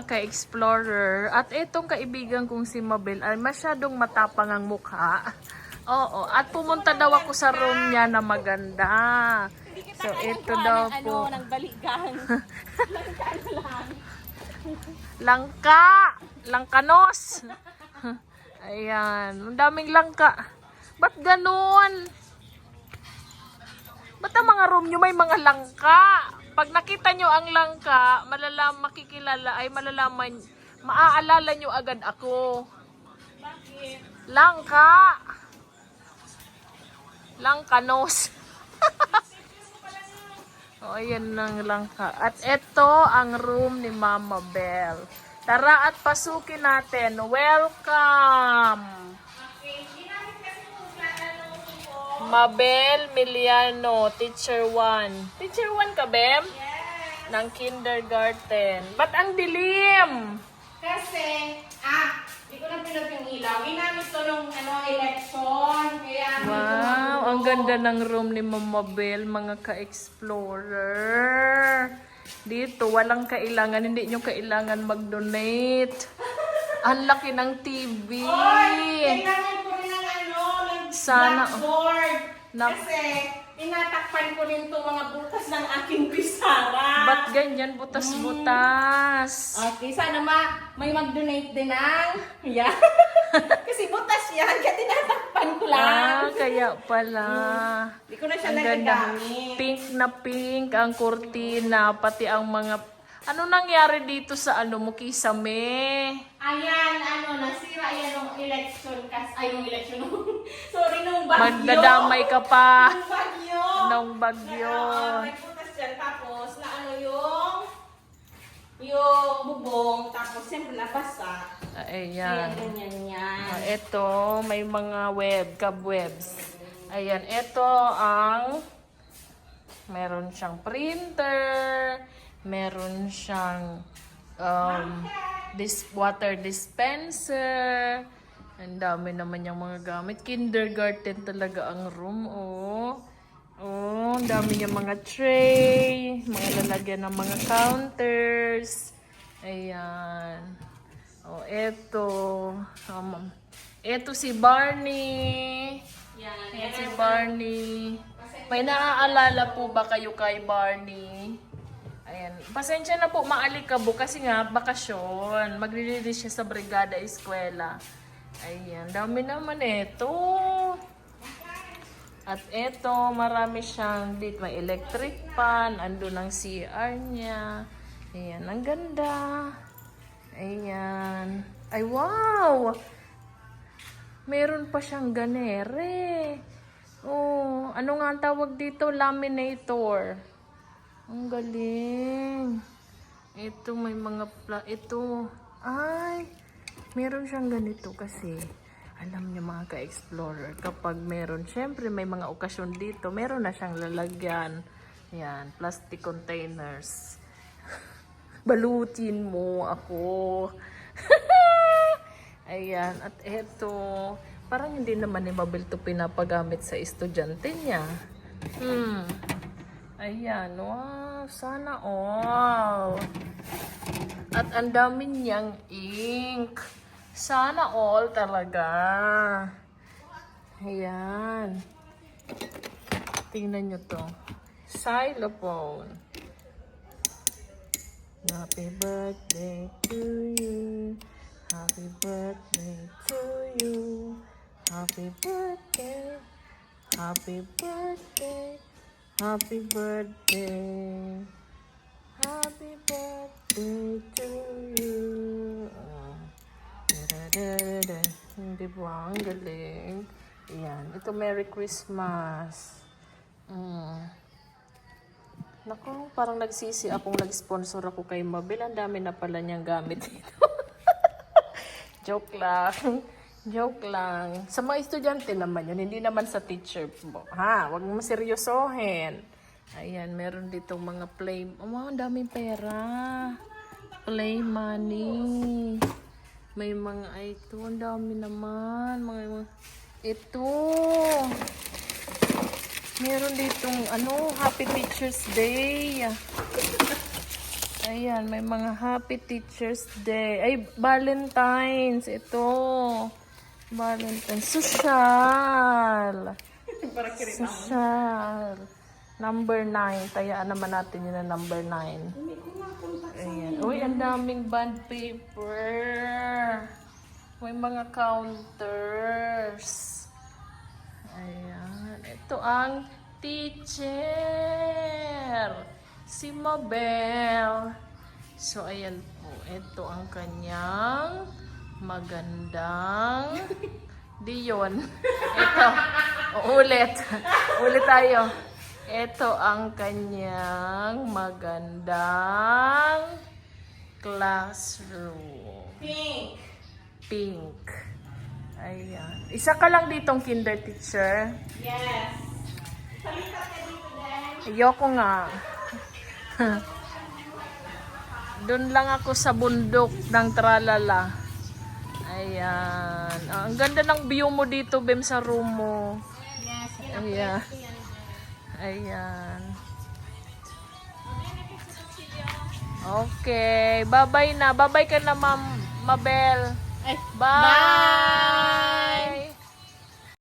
mga ka-explorer. At itong kaibigan kong si Mabel ay masyadong matapang ang mukha. Oo, at pumunta daw ako sa room niya na maganda. So, ito daw po. Nagbaligang. Langka! Langkanos! Ayan, ang daming langka. Ba't ganun? Ba't ang mga room nyo may mga langka? Pag nakita nyo ang langka, makikilala ay malalaman, maaalala nyo agad ako. Bakit? Langka! Langkanos. O, ayan ng langka. At ito ang room ni Mama Belle. Tara at pasukin natin. Welcome! Mabel Miliano, Teacher 1. Teacher 1 ka, Bem? Yes. Ng kindergarten. Ba't ang dilim? Kasi, di ko na pinag yung ilaw. Ginamit ko nung election. Kaya, Wow, ang ganda ng room ni Mama Bel, mga ka-explorer. Dito, walang kailangan, hindi nyo kailangan mag-donate. Ang laki ng TV. kailangan ko rin ng Sana, blackboard. na- Kasi, tinatakpan ko rin itong mga butas ng aking pisara. Ba't ganyan, butas-butas? Okay, sana may mag-donate din ng... Yeah. Kasi butas yan, kaya tinatakpan ko lang. Kaya pala. Hindi ko na siya Ang ganda. nagagamit. Pink na pink ang kurtina, pati ang mga... Ano nangyari dito sa mo, Kisame? Ayan, nasira yan nung election. Nung election. Sorry, nung bagyo. Magdadamay ka pa Nung bagyo. ng bagyo. May butas dyan. Tapos, yung bubong. Tapos, siyempre, nabasa. Ayan. Ganyan yan. Ito, may mga cobwebs. Ayan, ito ang... Meron siyang printer. Meron siyang water dispenser. Ang dami naman yung mga gamit. Kindergarten talaga ang room, oh. Oh, ang dami yung mga tray. Mga lalagyan ng mga counters. Ayan. Oh, eto. Eto si Barney. Yan si Barney. May naaalala po ba kayo kay Barney? Ayan. Pasensya na po, maalikabo kasi nga, bakasyon. Magre-release siya sa Brigada Eskwela. Ayan. Dami naman ito. At ito, marami siyang dito. May electric fan. Ando ng CR niya. Ayan. Ang ganda. Ayan. Ay, wow! Meron pa siyang ganere. Oh, ano nga ang tawag dito? Laminator. Ang galing. Ito may mga ito. Ay, meron siyang ganito kasi alam niyo mga ka-explorer, kapag meron, syempre may mga okasyon dito, meron na siyang lalagyan. Yan, plastic containers. Balutin mo ako. Ayan, at eto, parang hindi naman ni Mabel to pinapagamit sa estudyante niya. Ayan, wow, sana all. At ang dami niyang ink. Sana all talaga. Ayan. Tingnan nyo to. Xylophone. Happy birthday to you. Happy birthday to you. Happy birthday. Happy birthday. Happy birthday. Happy birthday to you. Hindi ba? Ang galing. Ayan. Ito, Merry Christmas. Naku, parang nagsisi akong nag-sponsor ako kay Mabel. Ang dami na pala niyang gamit dito. Joke lang. Joke lang. Sa mga estudyante naman yun. Hindi naman sa teacher mo. Ha? Huwag mo seryosohin. Ayan, meron dito mga play. Oh, ang daming pera. Play money. May mga ito. Ang dami naman. Ito. Meron ditong Happy Teacher's Day. Ayan, may mga Happy Teacher's Day. Ay, Valentine's. Ito. Valentine's. Social. Para kirit. Social. Number 9. Tayaan naman natin yun na number 9. Ayan. Uy, ang daming bond paper. May mga counters. Ayan. Ito ang teacher. Si Mabel. So, ayan po. Ito ang kanyang magandang Diyon. Ito. Ulit. Ulit tayo. Ito ang kanyang magandang classroom. Pink. Pink. Ayan. Isa ka lang ditong kinder teacher. Yes. Salipat ka dito, Dan. Ayoko nga. Doon lang ako sa bundok ng Tralala. Ayan. Ah, ang ganda ng view mo dito, Bem, sa room mo. Yes. Ayan. Ayan. Okay. Bye-bye na. Bye-bye ka na, Ma'am Mabel. Ay, Bye!